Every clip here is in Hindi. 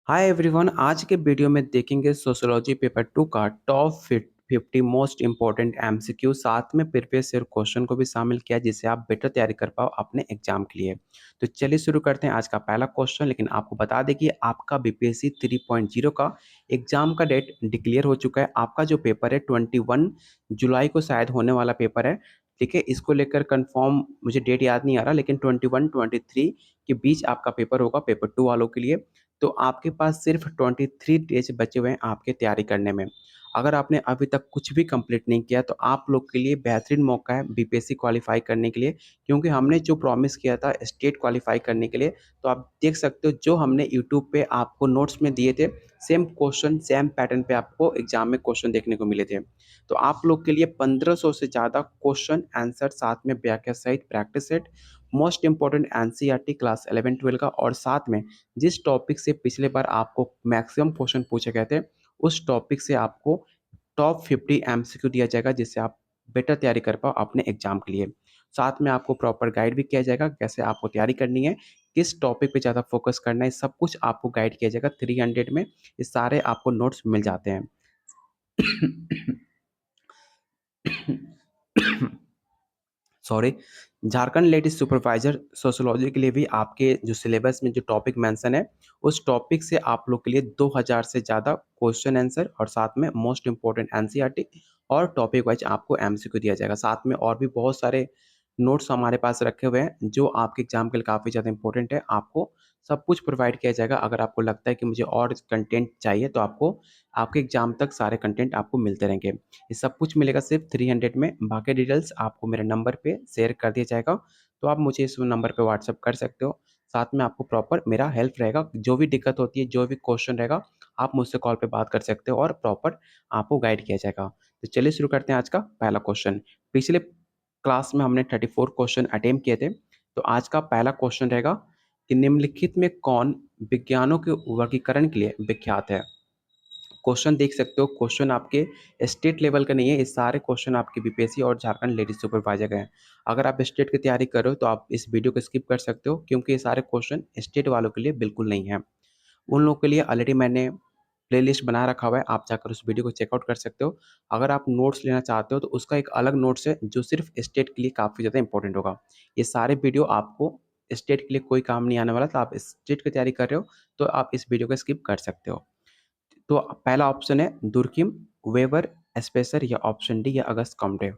हाय एवरीवन, आज के वीडियो में देखेंगे सोशियोलॉजी पेपर 2 का टॉप 50 मोस्ट इम्पोर्टेंट एमसीक्यू, साथ में प्रीवियस ईयर क्वेश्चन को भी शामिल किया जिससे आप बेटर तैयारी कर पाओ अपने एग्जाम के लिए। तो चलिए शुरू करते हैं आज का पहला क्वेश्चन। लेकिन आपको बता दें कि आपका बीपीएससी 3.0 का एग्जाम का डेट डिक्लेयर हो चुका है। आपका जो पेपर है 21 जुलाई को शायद होने वाला पेपर है। ठीक है, इसको लेकर कंफर्म मुझे डेट याद नहीं आ रहा, लेकिन 21-23 के बीच आपका पेपर होगा पेपर 2 वालों के लिए। तो आपके पास सिर्फ 23 डेज बचे हुए हैं आपके तैयारी करने में। अगर आपने अभी तक कुछ भी कंप्लीट नहीं किया तो आप लोग के लिए बेहतरीन मौका है बीपीएससी क्वालिफाई करने के लिए, क्योंकि हमने जो प्रॉमिस किया था स्टेट क्वालिफाई करने के लिए, तो आप देख सकते हो जो हमने यूट्यूब पे आपको नोट्स में दिए थे, सेम क्वेश्चन सेम पैटर्न पे आपको एग्जाम में क्वेश्चन देखने को मिले थे। तो आप लोग के लिए 1500 से ज़्यादा क्वेश्चन आंसर, साथ में व्याख्या सहित practice set, most important NCERT class 11-12 का, और साथ में जिस टॉपिक से पिछले बार आपको मैक्सिमम क्वेश्चन पूछे गए थे उस टॉपिक से आपको टॉप 50 एमसीक्यू दिया जाएगा जिससे आप बेटर तैयारी कर पाओ अपने एग्जाम के लिए। साथ में आपको प्रॉपर गाइड भी किया जाएगा कैसे आपको तैयारी करनी है, किस टॉपिक पे ज़्यादा फोकस करना है, सब कुछ आपको गाइड किया जाएगा 300 में। ये सारे आपको नोट्स मिल जाते हैं। Sorry. Jharkhand ladies supervisor sociology के लिए भी आपके जो सिलेबस में जो टॉपिक मेंशन है उस टॉपिक से आप लोग के लिए 2000 से ज़्यादा क्वेश्चन आंसर, और साथ में मोस्ट इंपॉर्टेंट एनसीईआरटी और टॉपिक वाइज आपको एमसीक्यू दिया जाएगा। साथ में और भी बहुत सारे नोट्स हमारे पास रखे हुए हैं जो आपके एग्जाम के लिए काफ़ी ज़्यादा इंपॉर्टेंट है। आपको सब कुछ प्रोवाइड किया जाएगा। अगर आपको लगता है कि मुझे और कंटेंट चाहिए तो आपको आपके एग्जाम तक सारे कंटेंट आपको मिलते रहेंगे। ये सब कुछ मिलेगा सिर्फ 300 में। बाकी डिटेल्स आपको मेरे नंबर पे शेयर कर दिया जाएगा, तो आप मुझे इस नंबर पे व्हाट्सअप कर सकते हो। साथ में आपको प्रॉपर मेरा हेल्प रहेगा, जो भी दिक्कत होती है, जो भी क्वेश्चन रहेगा, आप मुझसे कॉल पे बात कर सकते हो और प्रॉपर आपको गाइड किया जाएगा। तो चलिए शुरू करते हैं आज का पहला क्वेश्चन। पिछले क्लास में हमने 34 क्वेश्चन अटेम्प्ट किए थे, तो आज का पहला क्वेश्चन रहेगा कि निम्नलिखित में कौन विज्ञानों के वर्गीकरण के लिए विख्यात है। क्वेश्चन देख सकते हो, क्वेश्चन आपके स्टेट लेवल का नहीं है, ये सारे क्वेश्चन आपके बीपीएससी और झारखंड लेडीज सुपरवाइजर के हैं। अगर आप स्टेट की तैयारी कर रहे हो तो आप इस वीडियो को स्किप कर सकते हो, क्योंकि ये सारे क्वेश्चन स्टेट वालों के लिए बिल्कुल नहीं है। उन लोगों के लिए ऑलरेडी मैंने प्लेलिस्ट बना रखा हुआ है, आप जाकर उस वीडियो को चेकआउट कर सकते हो। अगर आप नोट्स लेना चाहते हो तो उसका एक अलग नोट्स है जो सिर्फ स्टेट के लिए काफ़ी ज़्यादा इंपॉर्टेंट होगा। ये सारे वीडियो आपको स्टेट के लिए कोई काम नहीं आने वाला, तो आप स्टेट की तैयारी कर रहे हो तो आप इस वीडियो को स्किप कर सकते हो। तो पहला ऑप्शन है दुर्किम, वेबर, स्पेसर, या ऑप्शन डी या अगस्त कॉम्टे।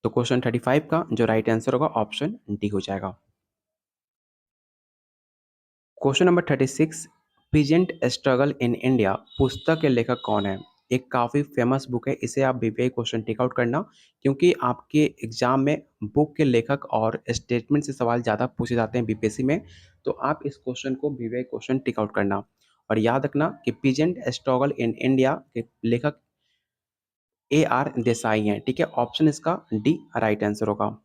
तो क्वेश्चन 35 का जो राइट आंसर होगा ऑप्शन डी हो जाएगा। Question number 36, peasant struggle in India पुस्तक के लेखक कौन है। एक काफ़ी फेमस बुक है, इसे आप बीपीआई क्वेश्चन टेक आउट करना, क्योंकि आपके एग्जाम में बुक के लेखक और स्टेटमेंट से सवाल ज़्यादा पूछे जाते हैं बीपीएससी में। तो आप इस क्वेश्चन को बीपीआई क्वेश्चन टेक आउट करना, और याद रखना कि पीजेंट स्ट्रगल इन इंडिया के लेखक AR देसाई हैं। ठीक है, ऑप्शन इसका डी राइट आंसर होगा।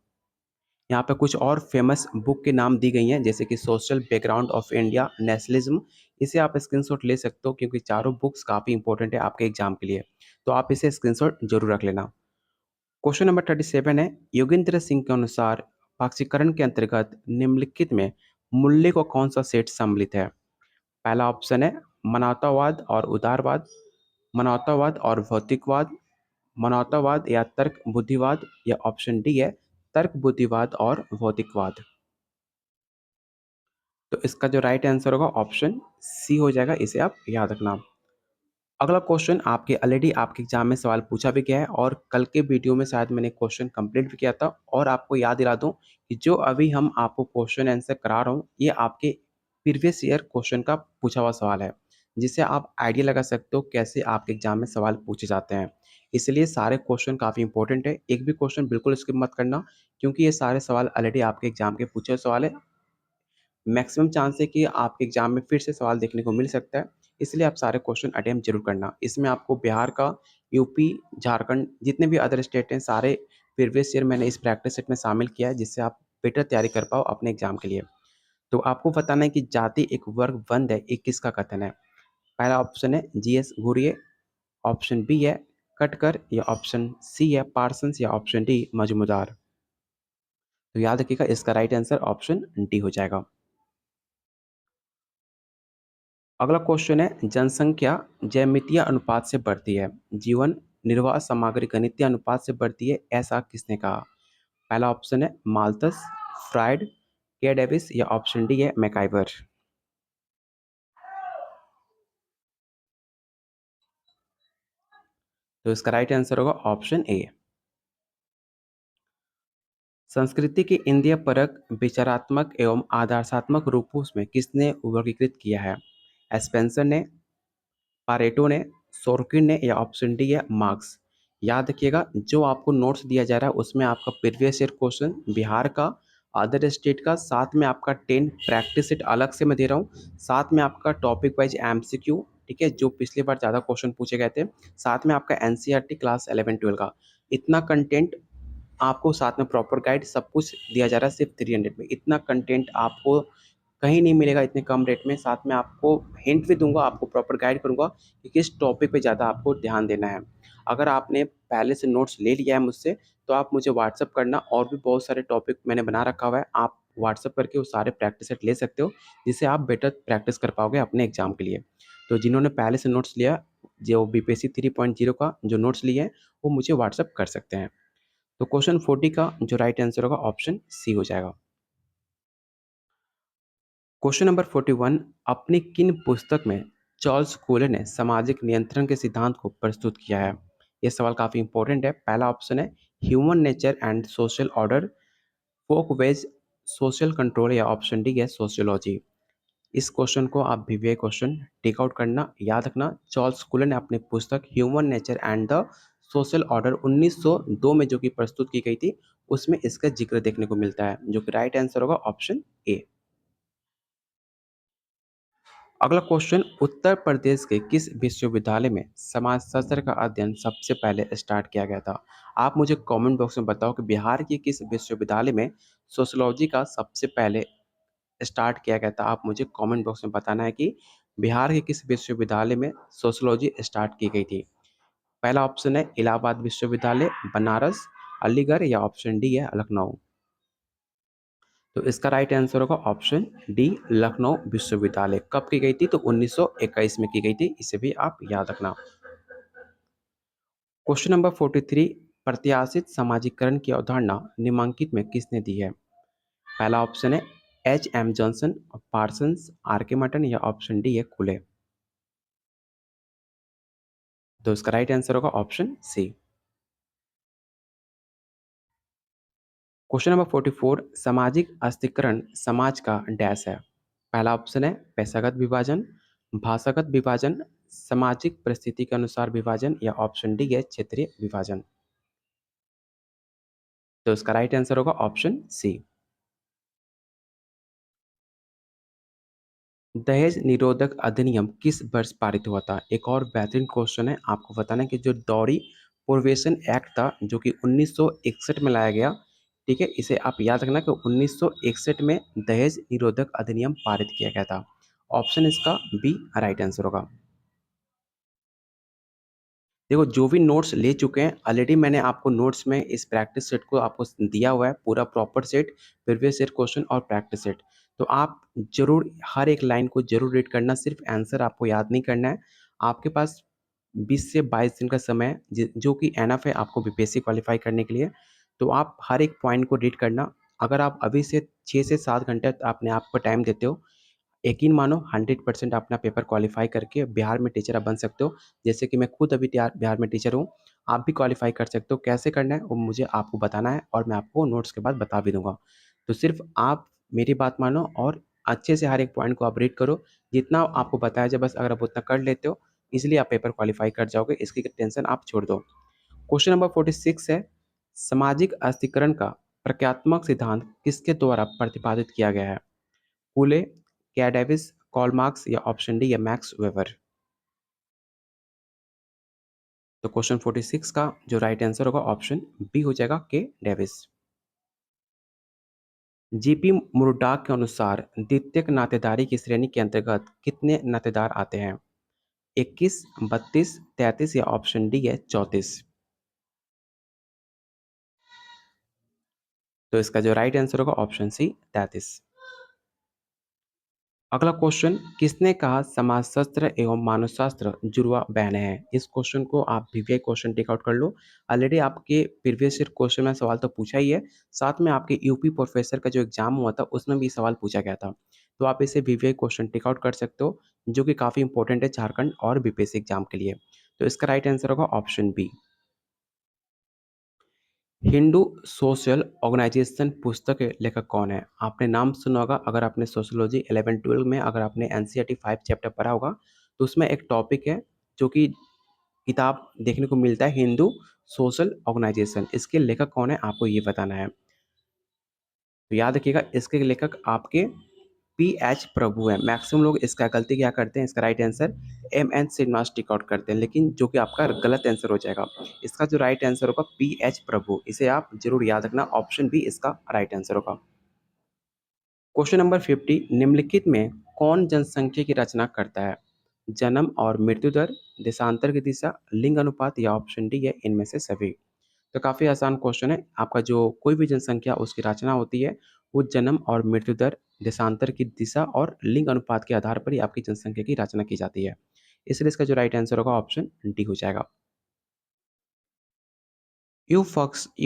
यहाँ पे कुछ और फेमस बुक के नाम दी गई हैं, जैसे कि social background of India, nationalism. इसे आप स्क्रीनशॉट ले सकते हो, क्योंकि चारों बुक्स काफ़ी इंपॉर्टेंट है आपके एग्जाम के लिए, तो आप इसे स्क्रीनशॉट जरूर रख लेना। क्वेश्चन नंबर 37 है, योगेंद्र सिंह के अनुसार पाक्षिकरण के अंतर्गत निम्नलिखित में मूल्य को कौन सा सेट सम्मिलित है। पहला ऑप्शन है मानवतावाद और उदारवाद, मानवतावाद और भौतिकवाद, मानवतावाद या तर्क बुद्धिवाद, या ऑप्शन डी है तर्क बुद्धिवाद और भौतिकवाद। तो इसका जो राइट आंसर होगा ऑप्शन सी हो जाएगा, इसे आप याद रखना। अगला क्वेश्चन आपके ऑलरेडी आपके एग्जाम में सवाल पूछा भी गया है, और कल के वीडियो में शायद मैंने क्वेश्चन कंप्लीट भी किया था। और आपको याद दिला दूं कि जो अभी हम आपको क्वेश्चन आंसर करा रहा हूँ ये आपके प्रीवियस ईयर क्वेश्चन का पूछा हुआ सवाल है, जिससे आप आइडिया लगा सकते हो कैसे आपके एग्जाम में सवाल पूछे जाते हैं। इसलिए सारे क्वेश्चन काफ़ी इंपॉर्टेंट है, एक भी क्वेश्चन बिल्कुल स्किप मत करना, क्योंकि ये सारे सवाल ऑलरेडी आपके एग्जाम के पूछे हुए सवाल है। मैक्सिमम चांस है कि आपके एग्जाम में फिर से सवाल देखने को मिल सकता है, इसलिए आप सारे क्वेश्चन अटेम्प्ट जरूर करना। इसमें आपको बिहार का, यूपी, झारखंड, जितने भी अदर स्टेट हैं, सारे प्रीवियस ईयर मैंने इस प्रैक्टिस सेट में शामिल किया है, जिससे आप बेटर तैयारी कर पाओ अपने एग्जाम के लिए। तो आपको बताना है कि जाति एक वर्ग बंद है, ये किसका कथन है। पहला ऑप्शन है GS घुरिये, ऑप्शन बी है कटकर, या ऑप्शन सी है पार्सन्स, या ऑप्शन डी मजूमदार। तो याद रखिएगा इसका राइट आंसर ऑप्शन डी हो जाएगा। अगला क्वेश्चन है, जनसंख्या ज्यामितीय अनुपात से बढ़ती है, जीवन निर्वाह सामग्री गणितीय अनुपात से बढ़ती है, ऐसा किसने कहा? पहला ऑप्शन है माल्थस, फ्राइड, के डेविस या ऑप्शन डी है मैकाइवर। तो इसका राइट आंसर होगा ऑप्शन ए। संस्कृति के इंद्रिय परक विचारात्मक एवं आदर्शात्मक रूपों में किसने वर्गीकृत किया है? स्पेंसर ने, पारेटो ने, सोरकिन ने या ऑप्शन डी है मार्क्स। याद रखिएगा, जो आपको नोट्स दिया जा रहा है उसमें आपका प्रीवियस ईयर क्वेश्चन बिहार का, अदर स्टेट का, साथ में आपका 10 प्रैक्टिस सेट अलग से मैं दे रहा हूँ, साथ में आपका टॉपिक वाइज एमसीक्यू, ठीक है, जो पिछली बार ज़्यादा क्वेश्चन पूछे गए थे, साथ में आपका एनसीईआरटी क्लास 11-12 का इतना कंटेंट आपको, साथ में प्रॉपर गाइड सब कुछ दिया जा रहा है सिर्फ 300 में। इतना कंटेंट आपको कहीं नहीं मिलेगा इतने कम रेट में। साथ में आपको हिंट भी दूंगा, आपको प्रॉपर गाइड करूंगा कि किस टॉपिक पे ज़्यादा आपको ध्यान देना है। अगर आपने पहले से नोट्स ले लिया है मुझसे तो आप मुझे व्हाट्सअप करना, और भी बहुत सारे टॉपिक मैंने बना रखा हुआ है, आप व्हाट्सअप करके वो सारे प्रैक्टिस सेट ले सकते हो, जिससे आप बेटर प्रैक्टिस कर पाओगे अपने एग्जाम के लिए। तो जिन्होंने पहले से नोट्स लिया, जो बीपीएससी 3.0 का जो नोट्स लिए हैं, वो मुझे व्हाट्सअप कर सकते हैं। तो क्वेश्चन 40 का जो राइट आंसर होगा ऑप्शन सी हो जाएगा। क्वेश्चन नंबर 41, अपनी किन पुस्तक में चार्ल्स कूले ने सामाजिक नियंत्रण के सिद्धांत को प्रस्तुत किया है? ये सवाल काफी इंपॉर्टेंट है। पहला ऑप्शन है human nature and social order, folkways, social control या ऑप्शन डी है सोशियोलॉजी। इस क्वेश्चन को आप भी क्वेश्चन टेक आउट करना, याद रखना, चार्ल्स कूले ने अपनी पुस्तक human nature and the social order 1902 में जो कि प्रस्तुत की गई थी, उसमें इसका जिक्र देखने को मिलता है, जो कि राइट आंसर होगा ऑप्शन ए। अगला क्वेश्चन, उत्तर प्रदेश के किस विश्वविद्यालय में समाजशास्त्र का अध्ययन सबसे पहले स्टार्ट किया गया था? आप मुझे कमेंट बॉक्स में बताओ कि बिहार के किस विश्वविद्यालय में सोशियोलॉजी का सबसे पहले स्टार्ट किया गया था। आप मुझे कमेंट बॉक्स में बताना है कि बिहार के किस विश्वविद्यालय में सोशियोलॉजी स्टार्ट की गई थी। पहला ऑप्शन है इलाहाबाद विश्वविद्यालय, बनारस, अलीगढ़ या ऑप्शन डी है लखनऊ। तो इसका राइट आंसर होगा ऑप्शन डी, लखनऊ विश्वविद्यालय। कब की गई थी? तो 1921 में की गई थी, इसे भी आप याद रखना। क्वेश्चन नंबर 43, प्रत्याशित समाजीकरण की अवधारणा निम्नलिखित में किसने दी है? पहला ऑप्शन है एच.एम. जॉनसन, पार्सन्स, आर्किमिडीज या ऑप्शन डी है खुले। तो इसका राइट आंसर होगा ऑप्शन सी। क्वेश्चन नंबर 44, सामाजिक अस्थिकरण समाज का डैश है। पहला ऑप्शन है पेशागत विभाजन, भाषागत विभाजन, सामाजिक परिस्थिति के अनुसार विभाजन या ऑप्शन डी है क्षेत्रीय विभाजन। तो इसका राइट आंसर होगा ऑप्शन सी। दहेज निरोधक अधिनियम किस वर्ष पारित हुआ था? एक और बेहतरीन क्वेश्चन है, आपको बताना है कि जो दौरी प्रोहिबिशन एक्ट था जो कि 1961 में लाया गया, ठीक है, इसे आप याद रखना कि 1961 में दहेज निरोधक अधिनियम पारित किया गया था। ऑप्शन इसका बी राइट आंसर होगा। देखो, जो भी नोट्स ले चुके हैं ऑलरेडी, मैंने आपको नोट्स में इस प्रैक्टिस सेट को आपको दिया हुआ है, पूरा proper set, previous year question और प्रैक्टिस सेट। तो आप जरूर हर एक लाइन को जरूर रीड करना, सिर्फ आंसर आपको याद नहीं करना है। आपके पास 20 से 22 दिन का समय है, जो कि एनफ है आपको बीपीएससी क्वालिफाई करने के लिए। तो आप हर एक पॉइंट को रीड करना। अगर आप अभी से 6 से 7 घंटे अपने आप को टाइम देते हो, यकीन मानो 100% अपना पेपर क्वालिफाई करके बिहार में टीचर आप बन सकते हो। जैसे कि मैं खुद अभी बिहार में टीचर हूँ, आप भी क्वालिफाई कर सकते हो। कैसे करना है वो मुझे आपको बताना है, और मैं आपको नोट्स के बाद बता भी दूंगा। तो सिर्फ आप मेरी बात मानो और अच्छे से हर एक पॉइंट को आप रीड करो। जितना आपको बताया जाए बस अगर आप उतना कर लेते हो, इसलिए आप पेपर क्वालिफाई कर जाओगे, इसकी टेंशन आप छोड़ दो। क्वेश्चन नंबर 46 है, सामाजिक अस्थिकरण का प्रक्रियात्मक सिद्धांत किसके द्वारा प्रतिपादित किया गया है? कूले, क्या डेविस, कॉल मार्क्स या ऑप्शन डी या मैक्स वेबर। तो क्वेश्चन 46 का जो राइट आंसर होगा ऑप्शन बी हो जाएगा, के डेविस। जीपी मुर्डॉक के अनुसार द्वितीयक नातेदारी की श्रेणी के अंतर्गत कितने नातेदार आते हैं? 21, 32, 33 या ऑप्शन डी है 34। तो इसका जो राइट आंसर होगा ऑप्शन सी 33। अगला क्वेश्चन, किसने कहा समाजशास्त्र एवं मानवशास्त्र जुड़वा बहनें हैं? इस क्वेश्चन को आप वीवीआई क्वेश्चन टेक आउट कर लो। ऑलरेडी आपके प्रीवियस ईयर क्वेश्चन में सवाल तो पूछा ही है, साथ में आपके यूपी प्रोफेसर का जो एग्जाम हुआ था उसमें भी सवाल पूछा गया था। तो आप इसे वीवीआई क्वेश्चन टेक आउट कर सकते हो, जो कि काफ़ी इंपॉर्टेंट है झारखंड और बीपीएससी एग्जाम के लिए। तो इसका राइट आंसर होगा option B. Hindu social organization पुस्तक के लेखक कौन है? आपने नाम सुना होगा, अगर आपने सोशियोलॉजी 11-12 में अगर आपने एनसीईआरटी 5 चैप्टर पढ़ा होगा, तो उसमें एक टॉपिक है जो कि किताब देखने को मिलता है, हिंदू सोशल ऑर्गेनाइजेशन। इसके लेखक कौन है आपको ये बताना है। तो याद रखिएगा, इसके लेखक आपके पी एच प्रभु है। मैक्सिमम लोग इसका गलती क्या करते हैं, इसका right answer M N Srinivas tick out करते हैं, लेकिन जो कि आपका गलत आंसर हो जाएगा। इसका जो राइट आंसर होगा पी एच प्रभु, इसे आप जरूर याद रखना, ऑप्शन बी इसका राइट आंसर होगा। क्वेश्चन नंबर 50, निम्नलिखित में कौन जनसंख्या की रचना करता है? जन्म और मृत्यु दर, देशांतर की दिशा, लिंग अनुपात या ऑप्शन डी है इनमें से सभी। तो काफ़ी आसान क्वेश्चन है। आपका जो कोई भी जनसंख्या उसकी रचना होती है, वो जन्म और मृत्यु दर, देशांतर की दिशा और लिंग अनुपात के आधार पर ही आपकी जनसंख्या की रचना की जाती है। इसलिए इसका जो राइट आंसर होगा ऑप्शन डी हो जाएगा। यू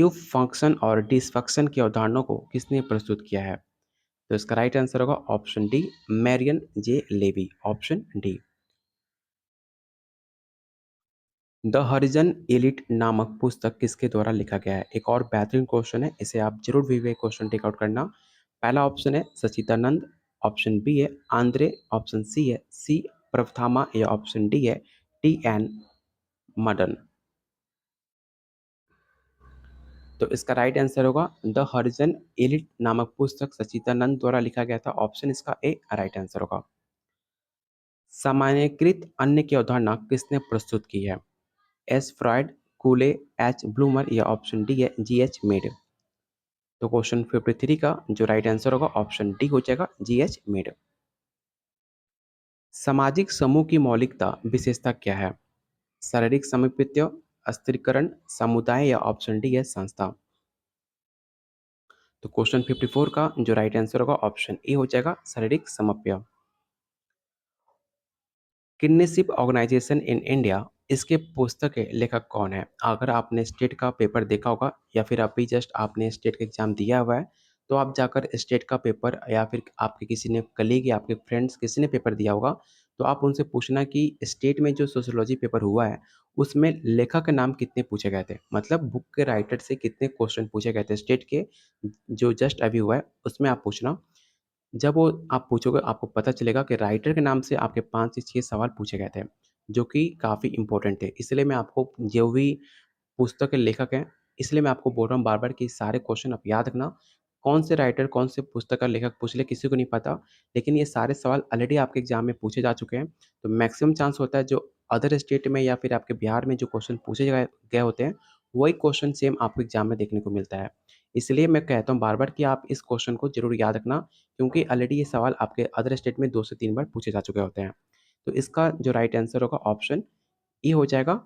फंक्शन और डिसफंक्शन की अवधारणा को किसने प्रस्तुत किया है? तो इसका राइट आंसर होगा option D, Marion J Levy, option D. The Harijan elite नामक पुस्तक किसके द्वारा लिखा गया है? एक और बेहतरीन क्वेश्चन है, इसे आप जरूर भी क्वेश्चन टेक आउट करना। पहला ऑप्शन है सचिदानंद, ऑप्शन बी है आंद्रे, ऑप्शन सी है सी प्रथामा या ऑप्शन डी है टी एन मडन। तो इसका राइट आंसर होगा द हरिजन एलिट नामक पुस्तक सचिदानंद द्वारा लिखा गया था, ऑप्शन इसका ए राइट आंसर होगा। सामान्यीकृत अन्य की अवधारणा किसने प्रस्तुत की है? एस फ्रॉयड, कूले, एच ब्लूमर या ऑप्शन डी है जी एच मेड। तो क्वेश्चन 53 का जो राइट आंसर होगा ऑप्शन डी हो जाएगा जी एच मेड। सामाजिक समूह की मौलिकता विशेषता क्या है? शारीरिक समीपत्य, अस्थिरीकरण, समुदाय या ऑप्शन डी है संस्था। तो क्वेश्चन 54 का जो राइट आंसर होगा ऑप्शन ए हो जाएगा शारीरिक समप्य। किडनीशिप ऑर्गेनाइजेशन इन इंडिया, इसके पुस्तक के लेखक कौन है? अगर आपने स्टेट का पेपर देखा होगा या फिर अभी जस्ट आपने स्टेट का एग्जाम दिया हुआ है, तो आप जाकर स्टेट का पेपर या फिर आपके किसी ने कलीग या आपके फ्रेंड्स किसी ने पेपर दिया होगा, तो आप उनसे पूछना कि स्टेट में जो सोशियोलॉजी पेपर हुआ है उसमें लेखक के नाम कितने पूछे गए थे, मतलब बुक के राइटर से कितने क्वेश्चन पूछे गए थे स्टेट के, जो जस्ट अभी हुआ है उसमें आप पूछना। जब वो आप पूछोगे आपको पता चलेगा कि राइटर के नाम से आपके 5 से 6 सवाल पूछे गए थे, जो कि काफ़ी इम्पोर्टेंट थे। इसलिए मैं आपको जो भी पुस्तक के लेखक हैं, इसलिए मैं आपको बोल रहा हूँ बार-बार कि सारे क्वेश्चन आप याद रखना। कौन से राइटर, कौन से पुस्तक का लेखक पूछ ले किसी को नहीं पता, लेकिन ये सारे सवाल ऑलरेडी आपके एग्ज़ाम में पूछे जा चुके हैं। तो मैक्सिमम चांस होता है जो अदर स्टेट में या फिर आपके बिहार में जो क्वेश्चन पूछे गए गए होते हैं, वही क्वेश्चन सेम आपको एग्ज़ाम में देखने को मिलता है। इसलिए मैं कहता हूँ बार-बार कि आप इस क्वेश्चन को ज़रूर याद रखना, क्योंकि ऑलरेडी ये सवाल आपके अदर स्टेट में 2 से 3 बार पूछे जा चुके होते हैं। तो इसका जो राइट आंसर होगा ऑप्शन ए हो जाएगा।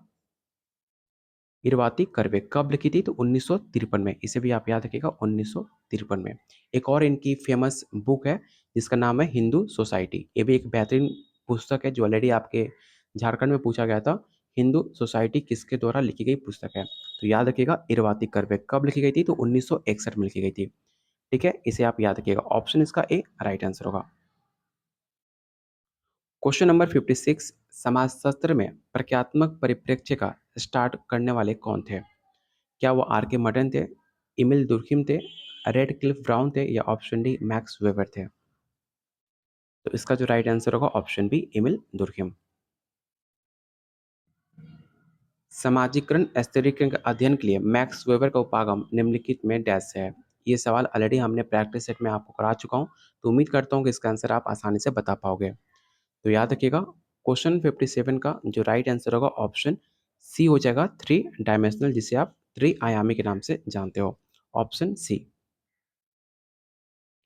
इरवाती कर्वे कब लिखी थी? तो 1953 में। इसे भी आप याद रखिएगा 1953 में। एक और इनकी फेमस बुक है जिसका नाम है हिंदू सोसाइटी। ये भी एक बेहतरीन पुस्तक है जो ऑलरेडी आपके झारखंड में पूछा गया था। हिंदू सोसाइटी किसके द्वारा लिखी गई पुस्तक है? तो याद रखिएगा इरवाती कर्वे कब लिखी गई थी? तो 1961 में लिखी गई थी। ठीक है, इसे आप याद रखिएगा, ऑप्शन इसका ए राइट आंसर होगा। क्वेश्चन नंबर 56, समाजशास्त्र में प्रक्रियात्मक परिप्रेक्ष्य का स्टार्ट करने वाले कौन थे? क्या वो आर के मर्टन थे, एमिल दुर्खिम थे, रेडक्लिफ ब्राउन थे या ऑप्शन डी मैक्स वेबर थे? तो इसका जो राइट आंसर होगा ऑप्शन बी एमिल दुर्खिम। समाजीकरण स्थिरीकरण के अध्ययन के लिए मैक्स वेबर का उपागम निम्नलिखित में डैश से है। ये सवाल ऑलरेडी हमने प्रैक्टिस सेट में आपको करा चुका हूँ, तो उम्मीद करता हूँ कि इसका आंसर आप आसानी से बता पाओगे। तो याद रखिएगा, क्वेश्चन 57 का जो राइट आंसर होगा ऑप्शन सी हो जाएगा, थ्री डायमेंशनल, जिसे आप त्रिआयामी के नाम से जानते हो, ऑप्शन सी।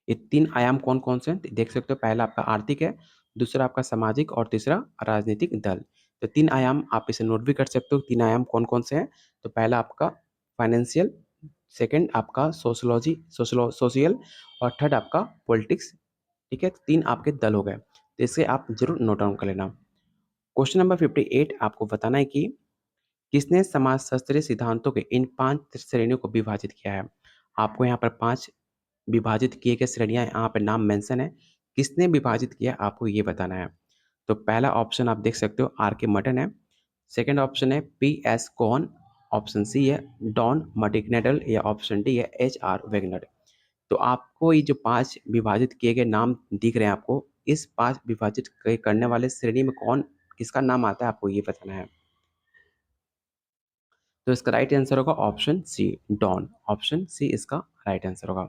ये 3 आयाम कौन-कौन से हैं? देख सकते हो, पहला आपका आर्थिक है, दूसरा आपका सामाजिक और तीसरा राजनीतिक दल। तो 3 आयाम आप इसे नोट भी कर सकते हो, 3 आयाम कौन-कौन से हैं? तो पहला आपका फाइनेंशियल, सेकंड आपका सोशियोलॉजी सोशियल और थर्ड आपका पॉलिटिक्स। ठीक है? 3 आपके दल हो गए, तो इसे आप ज़रूर नोट डाउन कर लेना। क्वेश्चन नंबर 58 आपको बताना है कि किसने समाजशास्त्रीय सिद्धांतों के इन 5 श्रेणियों को विभाजित किया है? आपको यहाँ पर 5 विभाजित किए गए श्रेणियाँ यहाँ पे नाम मेंशन है, किसने विभाजित किया आपको ये बताना है। तो पहला ऑप्शन आप देख सकते हो आर के मटन है, सेकंड ऑप्शन है P S Cohn, option C है डॉन मटिग्नेडल या ऑप्शन डी है एच आर वेगनर। तो आपको ये जो 5 विभाजित किए गए नाम दिख रहे हैं आपको, इस 5 विभाजित करने वाले श्रेणी में कौन किसका नाम आता है आपको ये बताना है। तो इसका राइट आंसर होगा option C Don, option C इसका राइट आंसर होगा।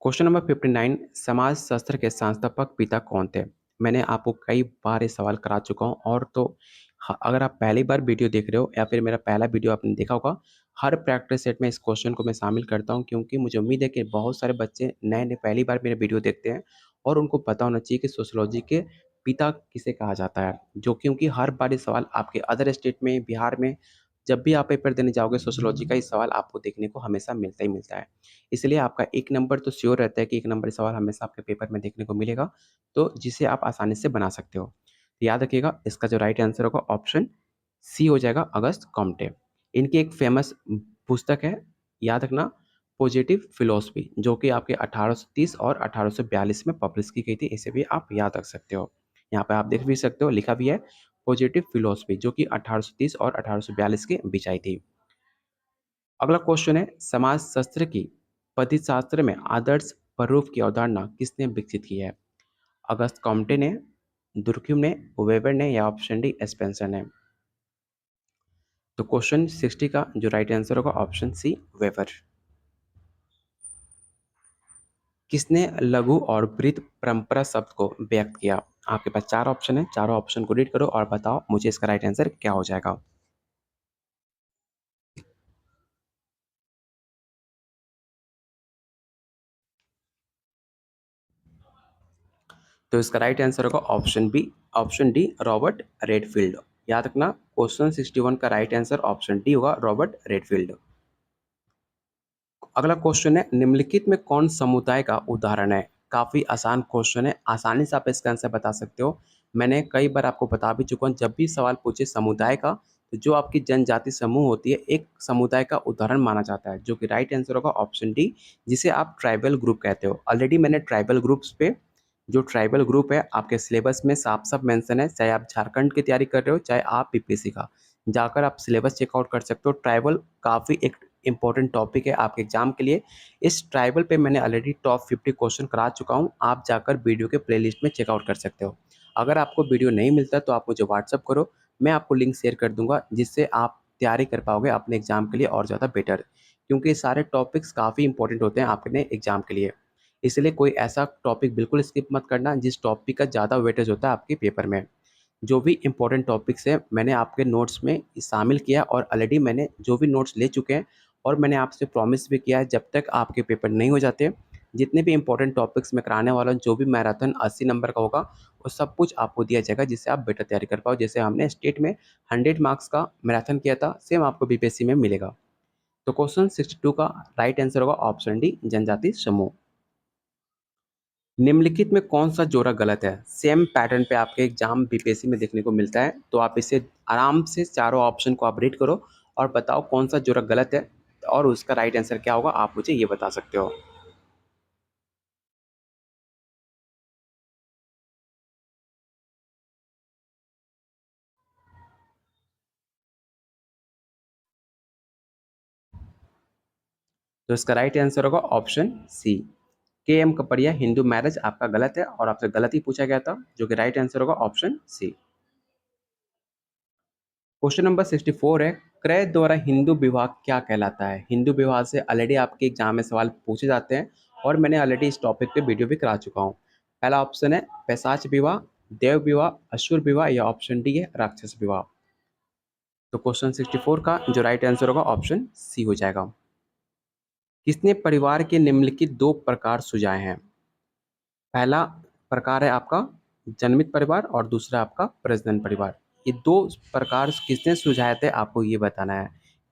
क्वेश्चन नंबर 59 समाजशास्त्र के संस्थापक पिता कौन थे? मैंने आपको कई बार ये सवाल करा चुका हूँ और तो अगर आप पहली बार वीडियो देख रहे हो या फिर मेरा पहला वीडियो आपने देखा होगा, हर प्रैक्टिस सेट में इस क्वेश्चन को मैं शामिल करता हूँ क्योंकि मुझे उम्मीद है कि बहुत सारे बच्चे नए-नए पहली बार मेरे वीडियो देखते हैं और उनको पता होना चाहिए कि सोशियोलॉजी के पिता किसे कहा जाता है। जो क्योंकि हर बार ये सवाल आपके अदर स्टेट में, बिहार में जब भी आप पेपर देने जाओगे सोशियोलॉजी का ये सवाल आपको देखने को हमेशा मिलता ही मिलता है। इसलिए आपका 1 नंबर तो श्योर रहता है कि 1 नंबर सवाल हमेशा आपके पेपर में देखने को मिलेगा, तो जिसे आप आसानी से बना सकते हो। तो याद रखिएगा इसका जो राइट आंसर होगा ऑप्शन सी हो जाएगा अगस्त कॉम्टे। इनकी एक फ़ेमस पुस्तक है, याद रखना पॉजिटिव फ़िलॉसफी जो कि आपके 1830 और 1842 में पब्लिश की गई थी, इसे भी आप याद रख सकते हो। यहाँ पे आप देख भी सकते हो लिखा भी है पॉजिटिव फ़िलॉसफी जो कि 1830 और 1842 के बीच आई थी। अगला क्वेश्चन है समाजशास्त्र की पद्धतिशास्त्र में आदर्श प्रारूप की अवधारणा किसने विकसित की है? अगस्त कॉम्टे ने, दुर्क्यूम ने, वेबर ने या ऑप्शन डी स्पेंसर ने। तो क्वेश्चन 60 का जो राइट आंसर होगा ऑप्शन सी वेबर। किसने लघु और वृत्त परंपरा शब्द को व्यक्त किया? आपके पास 4 ऑप्शन है, चारों ऑप्शन को रीड करो और बताओ मुझे इसका राइट आंसर क्या हो जाएगा। तो इसका राइट आंसर होगा option B, option D Robert Redfield. याद रखना क्वेश्चन 61 का राइट आंसर ऑप्शन डी होगा रॉबर्ट रेडफील्ड। अगला क्वेश्चन है निम्नलिखित में कौन समुदाय का उदाहरण है? काफ़ी आसान क्वेश्चन है, आसानी से आप इसका आंसर बता सकते हो। मैंने कई बार आपको बता भी चुका हूँ, जब भी सवाल पूछे समुदाय का, तो जो आपकी जनजाति समूह होती है, एक समुदाय का उदाहरण माना जाता है, जो कि राइट आंसर होगा ऑप्शन डी, जिसे आप ट्राइबल ग्रुप कहते हो। ऑलरेडी मैंने ट्राइबल ग्रुप्स पे जो ट्राइबल ग्रुप है आपके सिलेबस में साफ-साफ मेंशन है, चाहे आप झारखंड की तैयारी कर रहे हो, चाहे आप बीपीएससी का। जाकर आप सिलेबस चेकआउट कर सकते हो। ट्राइबल काफ़ी एक इम्पोर्टेंट टॉपिक है आपके एग्जाम के लिए। इस ट्राइबल पे मैंने ऑलरेडी टॉप 50 क्वेश्चन करा चुका हूँ, आप जाकर वीडियो के प्लेलिस्ट में चेकआउट कर सकते हो। अगर आपको वीडियो नहीं मिलता तो आप मुझे व्हाट्सअप करो, मैं आपको लिंक शेयर कर दूँगा जिससे आप तैयारी कर पाओगे अपने एग्जाम के लिए और ज़्यादा बेटर। क्योंकि ये सारे टॉपिक्स काफ़ी इंपॉर्टेंट होते हैं अपने एग्जाम के लिए। इसलिए कोई ऐसा टॉपिक बिल्कुल स्किप मत करना जिस टॉपिक का ज़्यादा वेटेज होता है आपके पेपर में। जो भी इम्पोर्टेंट टॉपिक्स हैं मैंने आपके नोट्स में शामिल किया और ऑलरेडी मैंने जो भी नोट्स ले चुके हैं और मैंने आपसे प्रॉमिस भी किया है जब तक आपके पेपर नहीं हो जाते, जितने भी इम्पोर्टेंट टॉपिक्स मैं कराने वाला हूँ, जो भी मैराथन 80 नंबर का होगा, वो सब कुछ आपको दिया जाएगा जिससे आप बेटर तैयारी कर पाओ। जैसे हमने स्टेट में 100 मार्क्स का मैराथन किया था, सेम आपको बीपीएससी में मिलेगा। तो क्वेश्चन 62 का राइट आंसर होगा ऑप्शन डी जनजाति समूह। निम्नलिखित में कौन-सा जोड़ा गलत है? सेम पैटर्न पे आपके एग्ज़ाम बीपीएससी में देखने को मिलता है, तो आप इसे आराम से चारों ऑप्शन को आप रीड करो और बताओ कौन-सा जोड़ा गलत है और उसका राइट आंसर क्या होगा, आप मुझे ये बता सकते हो। तो इसका राइट आंसर होगा ऑप्शन सी, के.एम. कपड़िया हिंदू मैरिज आपका गलत है और आपसे गलत ही पूछा गया था, जो कि राइट आंसर होगा ऑप्शन सी। क्वेश्चन नंबर 64 है, क्रय द्वारा हिंदू विवाह क्या कहलाता है? हिंदू विवाह से ऑलरेडी आपके एग्जाम में सवाल पूछे जाते हैं और मैंने ऑलरेडी इस टॉपिक पे वीडियो भी करा चुका हूँ। पहला ऑप्शन है पैशाच विवाह, देव विवाह, असुर विवाह या ऑप्शन डी है राक्षस विवाह। तो क्वेश्चन 64 का जो राइट आंसर होगा ऑप्शन सी हो जाएगा। किसने परिवार के निम्नलिखित दो प्रकार सुझाए हैं? पहला प्रकार है आपका जन्मित परिवार और दूसरा आपका प्रजनन परिवार। ये दो प्रकार किसने सुझाए थे आपको ये बताना है।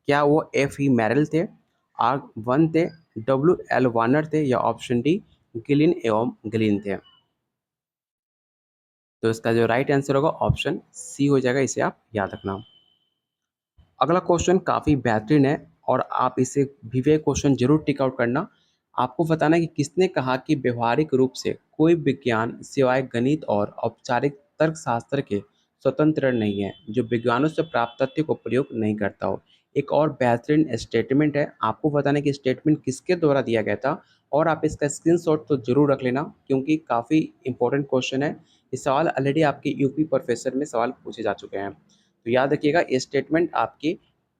क्या वो एफ ई मैरल थे, आर वन थे, W.L. वार्नर थे या ऑप्शन डी गिलिन एवं ग्लिन थे। तो इसका जो राइट आंसर होगा ऑप्शन सी हो जाएगा, इसे आप याद रखना। अगला क्वेश्चन काफ़ी बेहतरीन है और आप इसे भी वे क्वेश्चन जरूर टिक आउट करना। आपको बताना है कि किसने कहा कि व्यवहारिक रूप से कोई विज्ञान सिवाय गणित और औपचारिक तर्कशास्त्र के स्वतंत्र नहीं है, जो विज्ञानों से प्राप्त तथ्य को प्रयोग नहीं करता हो। एक और बेहतरीन स्टेटमेंट है, आपको बताना है कि स्टेटमेंट किसके द्वारा दिया गया था और आप इसका स्क्रीनशॉट तो जरूर रख लेना क्योंकि काफ़ी इंपॉर्टेंट क्वेश्चन है। ये सवाल ऑलरेडी आपके यूपी प्रोफेसर में सवाल पूछे जा चुके हैं। तो याद रखिएगा ये स्टेटमेंट आपके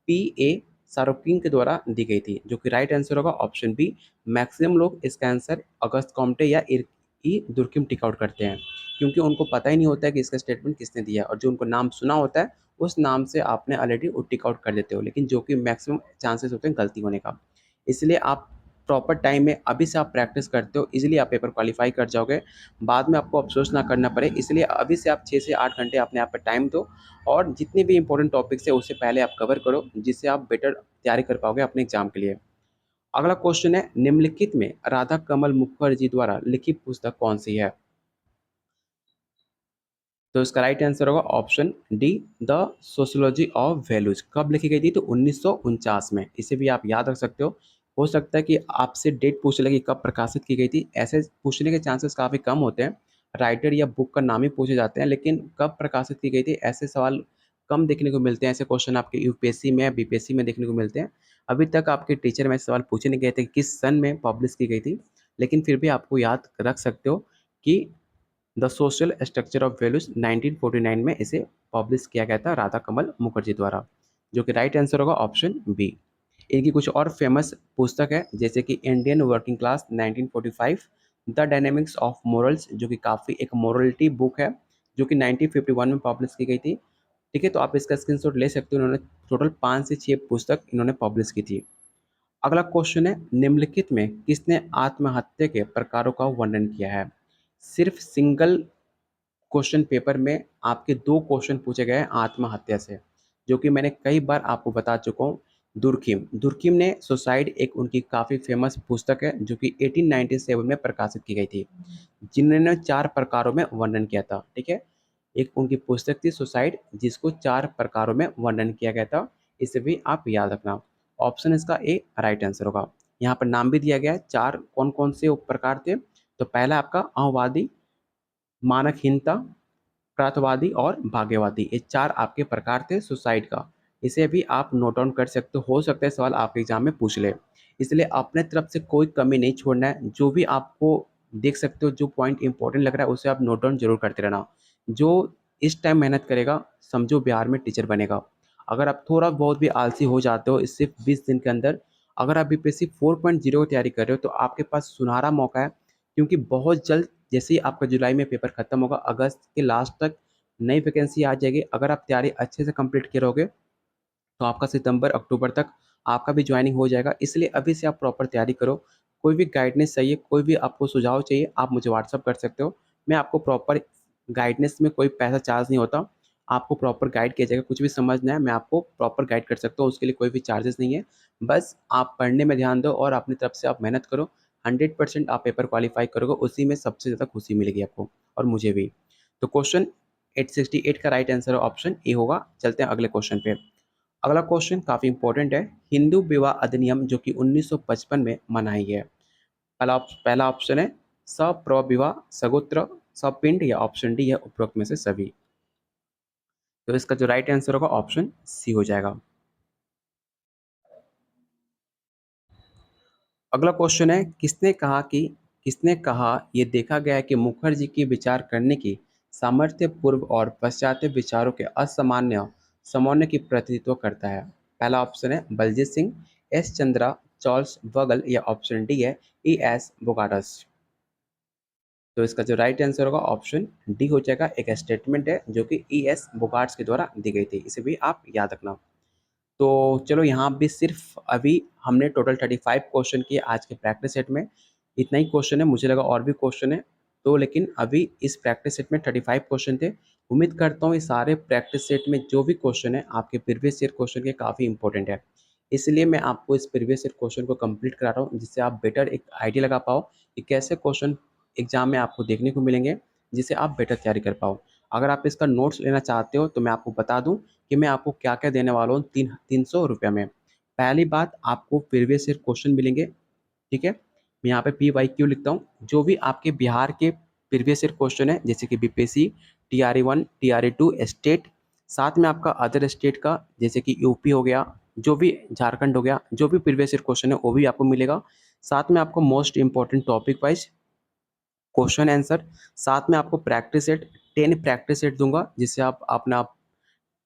पी.ए. सारोकिन के द्वारा दी गई थी, जो कि राइट आंसर होगा ऑप्शन बी। मैक्सिमम लोग इसका आंसर अगस्त कॉम्टे या ई दुर्किम टिक आउट करते हैं क्योंकि उनको पता ही नहीं होता है कि इसका स्टेटमेंट किसने दिया है, और जो उनको नाम सुना होता है उस नाम से आपने ऑलरेडी वो टिक आउट कर देते हो, लेकिन जो कि मैक्सिमम चांसेस होते हैं गलती होने का। इसलिए आप प्रॉपर टाइम में अभी से आप प्रैक्टिस करते हो, इजीली आप पेपर क्वालिफाई कर जाओगे, बाद में आपको अफसोस ना करना पड़े। इसलिए अभी से आप 6 से 8 घंटे अपने आप पे टाइम दो और जितने भी इंपॉर्टेंट टॉपिक्स है उससे पहले आप कवर करो, जिससे आप बेटर तैयारी कर पाओगे अपने एग्जाम के लिए। अगला क्वेश्चन है, निम्नलिखित में राधा कमल मुखर्जी द्वारा लिखित पुस्तक कौन सी है? तो इसका राइट आंसर होगा option D the sociology of values. कब लिखी गई थी? तो 1949 में। इसे भी आप याद रख सकते हो सकता है कि आपसे डेट पूछ लगे कब प्रकाशित की गई थी, ऐसे पूछने के चांसेस काफ़ी कम होते हैं। राइटर या बुक का नाम ही पूछे जाते हैं, लेकिन कब प्रकाशित की गई थी ऐसे सवाल कम देखने को मिलते हैं। ऐसे क्वेश्चन आपके यूपीएससी में या बीपीएससी में देखने को मिलते हैं। अभी तक आपके टीचर में सवाल पूछे नहीं गए थे कि किस सन में पब्लिश की गई थी, लेकिन फिर भी आपको याद रख सकते हो कि the social structure of values 1949 में इसे पब्लिश किया गया था राधा कमल मुखर्जी द्वारा, जो कि राइट आंसर होगा ऑप्शन बी। इनकी कुछ और फेमस पुस्तक है जैसे कि Indian working class 1945, the dynamics of morals जो कि काफ़ी एक मोरलिटी बुक है जो कि 1951 में पब्लिश की गई थी। ठीक है, तो आप इसका स्क्रीनशॉट ले सकते हो। इन्होंने टोटल 5 से 6 पुस्तक इन्होंने पब्लिश की थी। अगला क्वेश्चन है, निम्नलिखित में किसने आत्महत्या के प्रकारों का वर्णन किया है? सिर्फ सिंगल क्वेश्चन पेपर में आपके 2 क्वेश्चन पूछे गए हैं आत्महत्या से, जो कि मैंने कई बार आपको बता चुका हूँ। दुर्खिम ने सुसाइड एक उनकी काफ़ी फेमस पुस्तक है जो कि 1897 में प्रकाशित की गई थी, जिन्होंने 4 प्रकारों में वर्णन किया था। ठीक है, एक उनकी पुस्तक थी सुसाइड जिसको 4 प्रकारों में वर्णन किया गया था। इसे भी आप याद रखना। ऑप्शन इसका ए राइट आंसर होगा। यहाँ पर नाम भी दिया गया है 4 कौन कौन से वो प्रकार थे। तो पहला आपका अहंवादी, मानकहीनता, त्रासवादी और भाग्यवादी, ये 4 आपके प्रकार थे सुसाइड का। इसे भी आप नोट डाउन कर सकते हो सकता है सवाल आपके एग्जाम में पूछ ले। इसलिए अपने तरफ से कोई कमी नहीं छोड़ना है, जो भी आपको देख सकते हो जो पॉइंट इंपॉर्टेंट लग रहा है उसे आप नोट डाउन जरूर करते रहना। जो इस टाइम मेहनत करेगा समझो बिहार में टीचर बनेगा। अगर आप थोड़ा बहुत भी आलसी हो जाते हो इस सिर्फ 20 दिन के अंदर, अगर आप बीपीएससी 4.0 की तैयारी कर रहे हो तो आपके पास सुनहरा मौका है, क्योंकि बहुत जल्द जैसे ही आपका जुलाई में पेपर खत्म होगा अगस्त के लास्ट तक नई वैकेंसी आ जाएगी। अगर आप तैयारी अच्छे से कंप्लीट करोगे तो आपका सितंबर अक्टूबर तक आपका भी ज्वाइनिंग हो जाएगा। इसलिए अभी से आप प्रॉपर तैयारी करो। कोई भी गाइडेंस चाहिए, कोई भी आपको सुझाव चाहिए, आप मुझे व्हाट्सअप कर सकते हो। मैं आपको प्रॉपर गाइडेंस में कोई पैसा चार्ज नहीं होता, आपको प्रॉपर गाइड किया जाएगा। कुछ भी समझना है मैं आपको प्रॉपर गाइड कर सकता हूँ, उसके लिए कोई भी चार्जेस नहीं है। बस आप पढ़ने में ध्यान दो और अपनी तरफ से आप मेहनत करो। 100% आप पेपर क्वालिफाई करोगे, उसी में सबसे ज़्यादा खुशी मिलेगी आपको और मुझे भी। तो क्वेश्चन 868 का राइट आंसर ऑप्शन ए होगा। चलते हैं अगले क्वेश्चन पे। अगला क्वेश्चन काफ़ी इंपॉर्टेंट है। हिंदू विवाह अधिनियम जो कि 1955 में बनाई है। पहला ऑप्शन है सप्रविवाह, सगोत्र, सपिंड या ऑप्शन डी है उपरोक्त में से सभी। तो इसका जो राइट आंसर होगा ऑप्शन सी हो जाएगा। अगला क्वेश्चन है, किसने कहा यह देखा गया है कि मुखर्जी की विचार करने की सामर्थ्य पूर्व और पाश्चात्य विचारों के असामान्य समन्वय की प्रतिनिधित्व करता है? पहला ऑप्शन है बलजीत सिंह, एस चंद्रा, चार्ल्स बगल या ऑप्शन डी है ई एस बोगाटस। तो इसका जो राइट आंसर होगा ऑप्शन डी हो जाएगा। एक स्टेटमेंट है जो कि ई एस बोगार्ट्स के द्वारा दी गई थी, इसे भी आप याद रखना। तो चलो यहाँ भी सिर्फ अभी हमने टोटल 35 क्वेश्चन किए आज के प्रैक्टिस सेट में। इतना ही क्वेश्चन है, मुझे लगा और भी क्वेश्चन है। तो लेकिन अभी इस प्रैक्टिस सेट में 35 क्वेश्चन थे। उम्मीद करता हूँ ये सारे प्रैक्टिस सेट में जो भी क्वेश्चन है आपके प्रीवियस ईयर क्वेश्चन के काफ़ी इंपॉर्टेंट है। इसलिए मैं आपको इस प्रीवियस ईयर क्वेश्चन को कंप्लीट करा रहा हूँ, जिससे आप बेटर एक आइडिया लगा पाओ कि कैसे क्वेश्चन एग्जाम में आपको देखने को मिलेंगे, जिससे आप बेटर तैयारी कर पाओ। अगर आप इसका नोट्स लेना चाहते हो तो मैं आपको बता दूं कि मैं आपको क्या क्या देने वाला हूँ 300 रुपये में। पहली बात, आपको प्रीवियस ईयर क्वेश्चन मिलेंगे, ठीक है। मैं यहाँ पे PYQ लिखता हूँ, जो भी आपके बिहार के प्रीवियस ईयर क्वेश्चन है, जैसे कि BPSC, TRE 1, TRE 2 स्टेट, साथ में आपका अदर स्टेट का, जैसे कि यूपी हो गया, जो भी झारखंड हो गया, जो भी प्रीवियस ईयर क्वेश्चन है वो भी आपको मिलेगा। साथ में आपको most important topic wise question answer, साथ में आपको प्रैक्टिस सेट, 10 प्रैक्टिस सेट दूंगा, जिससे आप अपना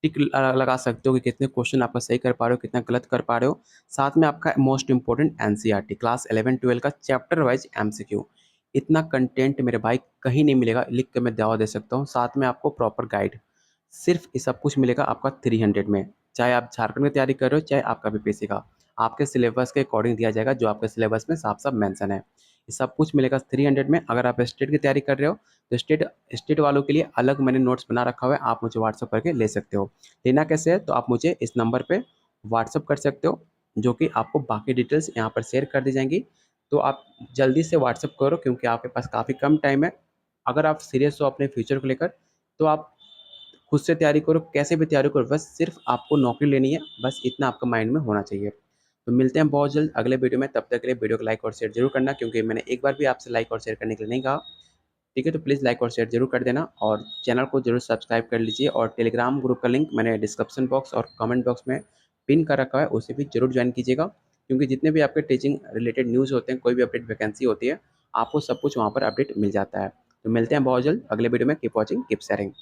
टिक लगा सकते हो कि कितने क्वेश्चन आपका सही कर पा रहे हो, कितना गलत कर पा रहे हो। साथ में आपका मोस्ट इंपॉर्टेंट एनसीईआरटी क्लास 11-12 का चैप्टर वाइज एमसीक्यू। इतना कंटेंट मेरे भाई कहीं नहीं मिलेगा, लिख के मैं दावा दे सकता हूँ। साथ में आपको प्रॉपर गाइड, सिर्फ ये सब कुछ मिलेगा आपका 300 में। चाहे आप झारखंड की तैयारी कर रहे हो, चाहे आपका बीपीएससी का, आपके सिलेबस के अकॉर्डिंग दिया जाएगा, जो आपके सिलेबस में साफ साफ मेंशन है। ये सब कुछ मिलेगा 300 में। अगर आप स्टेट की तैयारी कर रहे हो तो स्टेट स्टेट वालों के लिए अलग मैंने नोट्स बना रखा हुआ है, आप मुझे व्हाट्सअप करके ले सकते हो। लेना कैसे है, तो आप मुझे इस नंबर पे व्हाट्सअप कर सकते हो, जो कि आपको बाकी डिटेल्स यहाँ पर शेयर कर दी जाएंगी। तो आप जल्दी से व्हाट्सअप करो, क्योंकि आपके पास काफ़ी कम टाइम है। अगर आप सीरियस हो अपने फ्यूचर को लेकर, तो आप खुद से तैयारी करो, कैसे भी तैयारी करो, बस सिर्फ आपको नौकरी लेनी है, बस इतना आपका माइंड में होना चाहिए। तो मिलते हैं बहुत जल्द अगले वीडियो में, तब तक के लिए वीडियो को लाइक और शेयर जरूर करना, क्योंकि मैंने एक बार भी आपसे लाइक और शेयर करने के लिए नहीं कहा, ठीक है। तो प्लीज़ लाइक और शेयर जरूर कर देना, और चैनल को जरूर सब्सक्राइब कर लीजिए, और टेलीग्राम ग्रुप का लिंक मैंने डिस्क्रिप्शन बॉक्स और कमेंट बॉक्स में पिन कर रखा है, उसे भी जरूर ज्वाइन कीजिएगा, क्योंकि जितने भी आपके टीचिंग रिलेटेड न्यूज़ होते हैं, कोई भी अपडेट वैकेंसी होती है, आपको सब कुछ वहाँ पर अपडेट मिल जाता है। तो मिलते हैं बहुत जल्द अगले वीडियो में। Keep watching, keep sharing.